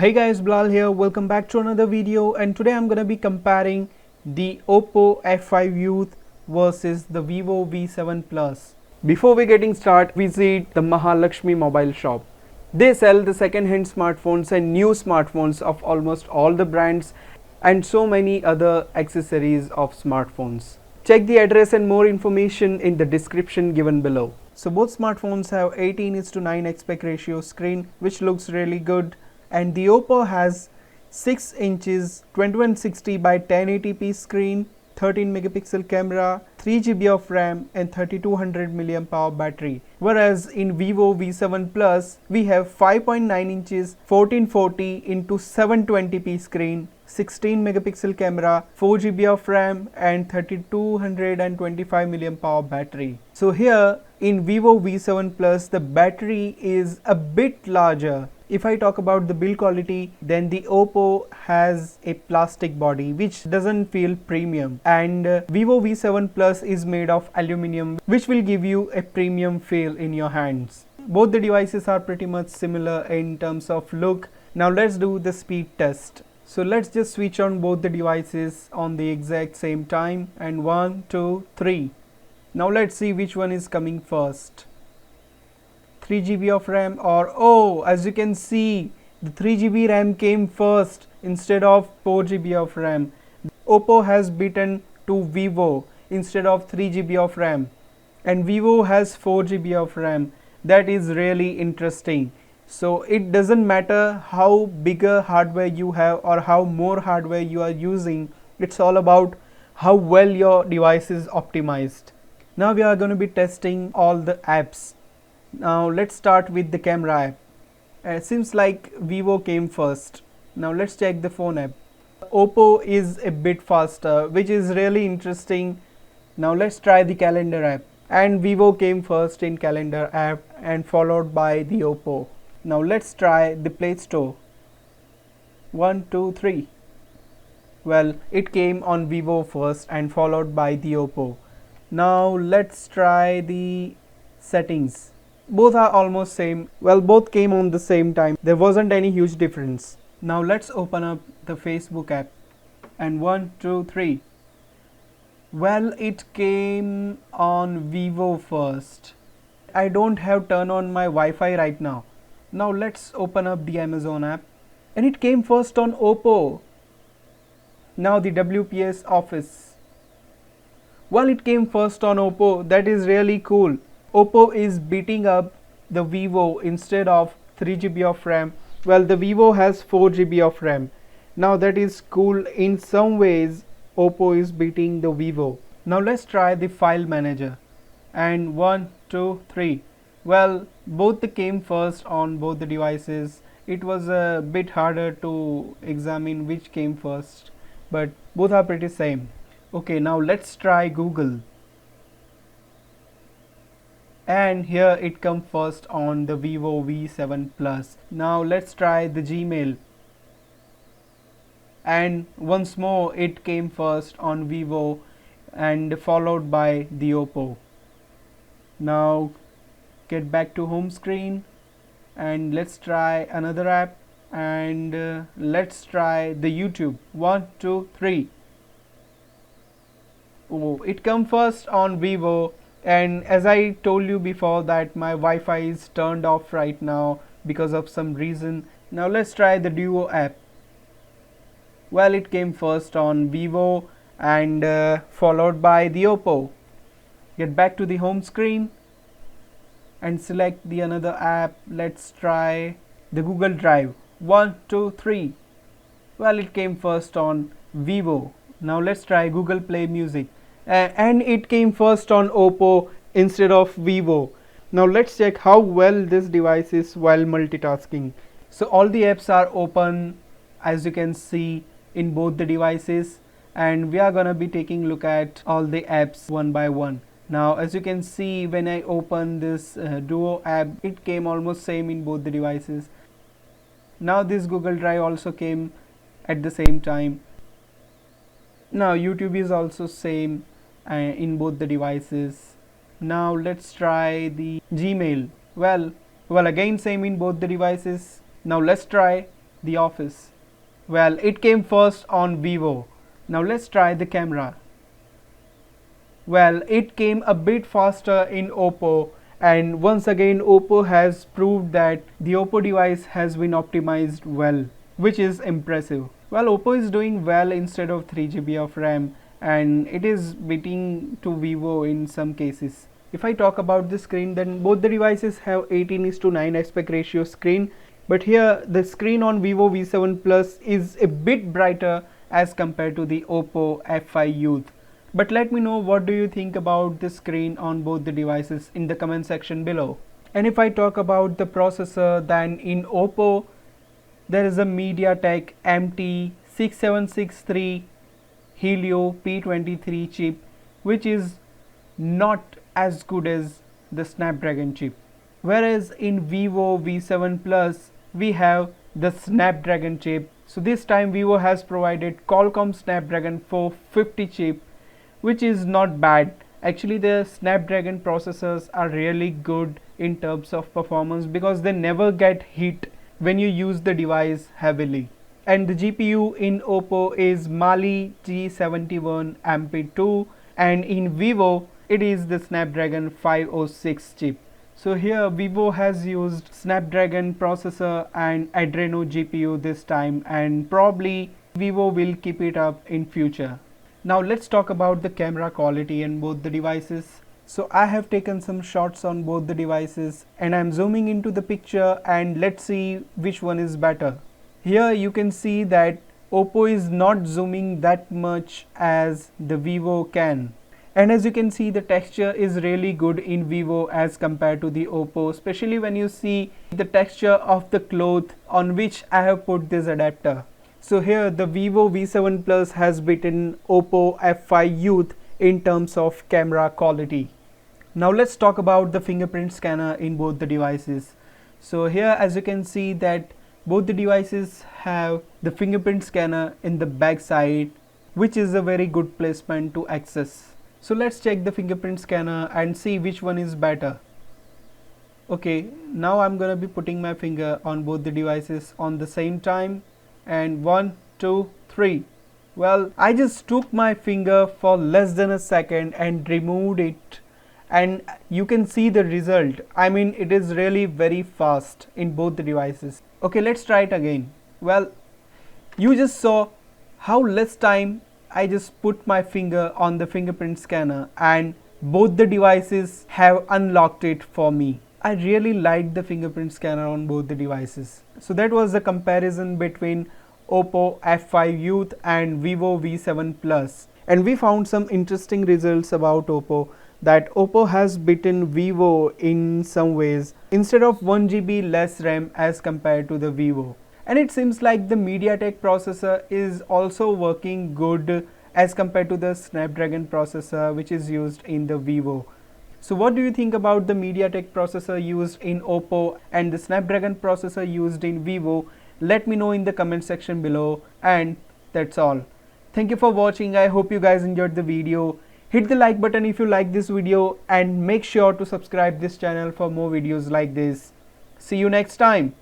Hey guys, Blal here. Welcome back to another video, and today I'm gonna be comparing the Oppo F5 Youth versus the Vivo V7 Plus. Before we getting started, visit the Mahalakshmi mobile shop. They sell the second-hand smartphones and new smartphones of almost all the brands and so many other accessories of smartphones. Check the address and more information in the description given below. So both smartphones have 18:9 aspect ratio screen, which looks really good, and the Oppo has 6 inches 2160 by 1080p screen, 13 megapixel camera, 3 GB of RAM and 3200 mAh battery. Whereas in Vivo V7 Plus we have 5.9 inches 1440 into 720p screen, 16 megapixel camera, 4 GB of RAM and 3225 mAh battery. So here in Vivo V7 Plus the battery is a bit larger. If I talk about the build quality, then the Oppo has a plastic body which doesn't feel premium, and Vivo V7 Plus is made of aluminum, which will give you a premium feel in your hands. Both the devices are pretty much similar in terms of look. Now let's do the speed test. So let's just switch on both the devices on the exact same time, and 1, 2, 3. Now let's see which one is coming first. 3 GB of RAM, or oh, as you can see, the 3 GB RAM came first instead of 4 GB of RAM. Oppo has beaten to Vivo instead of 3 GB of RAM, and Vivo has 4 GB of RAM. That is really interesting. So it doesn't matter how bigger hardware you have or how more hardware you are using, it's all about how well your device is optimized. Now we are going to be testing all the apps. Now let's start with the camera app. It seems like Vivo came first. Now let's check the phone app. Oppo is a bit faster, which is really interesting. Now let's try the calendar app, and Vivo came first in calendar app and followed by the Oppo. Now let's try the Play Store. 1, 2, 3. Well, it came on Vivo first and followed by the Oppo. Now let's try the settings. Both are almost same. Well, both came on the same time. There wasn't any huge difference. Now let's open up the Facebook app, and 1, 2, 3. Well, it came on Vivo first. I don't have turned on my Wi-Fi right now. Now let's open up the Amazon app, and it came first on Oppo. Now the WPS Office. Well, it came first on Oppo. That is really cool. Oppo is beating up the Vivo instead of 3 GB of RAM. Well, the Vivo has 4 GB of RAM. Now that is cool. In some ways Oppo is beating the Vivo. Now let's try the file manager, and 1, 2, 3. Well, both came first on both the devices. It was a bit harder to examine which came first, but both are pretty same. Okay, now let's try Google, and here it comes first on the Vivo V7 Plus. Now let's try the Gmail, and once more it came first on Vivo and followed by the Oppo. Now get back to home screen, and let's try another app, and let's try the YouTube. 1, 2, 3. Oh, it come first on Vivo, and as I told you before that my Wi-Fi is turned off right now because of some reason. Now let's try the Duo app. Well, it came first on Vivo and followed by the Oppo. Get back to the home screen and select the another app. Let's try the Google Drive. 1, 2, 3. Well, it came first on Vivo. Now let's try Google Play Music, and it came first on Oppo instead of Vivo. Now let's check how well this device is while multitasking. So all the apps are open, as you can see, in both the devices, and we are gonna be taking a look at all the apps one by one. Now as you can see, when I open this Duo app, it came almost same in both the devices. Now this Google Drive also came at the same time. Now YouTube is also same in both the devices. Now let's try the Gmail. Well again same in both the devices. Now let's try the office? Well, it came first on Vivo. Now let's try the camera. Well, it came a bit faster in Oppo, and once again Oppo has proved that the Oppo device has been optimized well, which is impressive. Well, Oppo is doing well instead of 3 GB of RAM, and it is beating to Vivo in some cases. If I talk about the screen, then both the devices have 18:9 aspect ratio screen, but here the screen on Vivo V7 Plus is a bit brighter as compared to the Oppo F5 Youth. But let me know what do you think about the screen on both the devices in the comment section below. And if I talk about the processor, then in Oppo there is a MediaTek MT6763 Helio P23 chip, which is not as good as the Snapdragon chip. Whereas in Vivo V7 Plus we have the Snapdragon chip. So this time Vivo has provided Qualcomm Snapdragon 450 chip, which is not bad. Actually, the Snapdragon processors are really good in terms of performance because they never get hit when you use the device heavily. And the GPU in Oppo is Mali G71 MP2, and in Vivo it is the Snapdragon 506 chip. So here Vivo has used Snapdragon processor and Adreno GPU this time, and probably Vivo will keep it up in future. Now let's talk about the camera quality in both the devices. So I have taken some shots on both the devices and I'm zooming into the picture, and let's see which one is better. Here you can see that Oppo is not zooming that much as the Vivo can. And as you can see, the texture is really good in Vivo as compared to the Oppo, especially when you see the texture of the cloth on which I have put this adapter. So here the Vivo V7 Plus has beaten Oppo F5 Youth in terms of camera quality. Now let's talk about the fingerprint scanner in both the devices. So here as you can see that both the devices have the fingerprint scanner in the back side, which is a very good placement to access. So let's check the fingerprint scanner and see which one is better. Okay, now I'm gonna be putting my finger on both the devices on the same time. And 1, 2, 3. Well, I just took my finger for less than a second and removed it, and you can see the result. I mean, it is really very fast in both the devices. Okay, let's try it again. Well, you just saw how less time I just put my finger on the fingerprint scanner and both the devices have unlocked it for me. I really liked the fingerprint scanner on both the devices. So that was the comparison between Oppo F5 Youth and Vivo V7 Plus. And we found some interesting results about Oppo, that Oppo has beaten Vivo in some ways, instead of 1 GB less RAM as compared to the Vivo. And it seems like the MediaTek processor is also working good as compared to the Snapdragon processor which is used in the Vivo. So what do you think about the MediaTek processor used in Oppo and the Snapdragon processor used in Vivo? Let me know in the comment section below, and that's all. Thank you for watching. I hope you guys enjoyed the video. Hit the like button if you like this video and make sure to subscribe this channel for more videos like this. See you next time.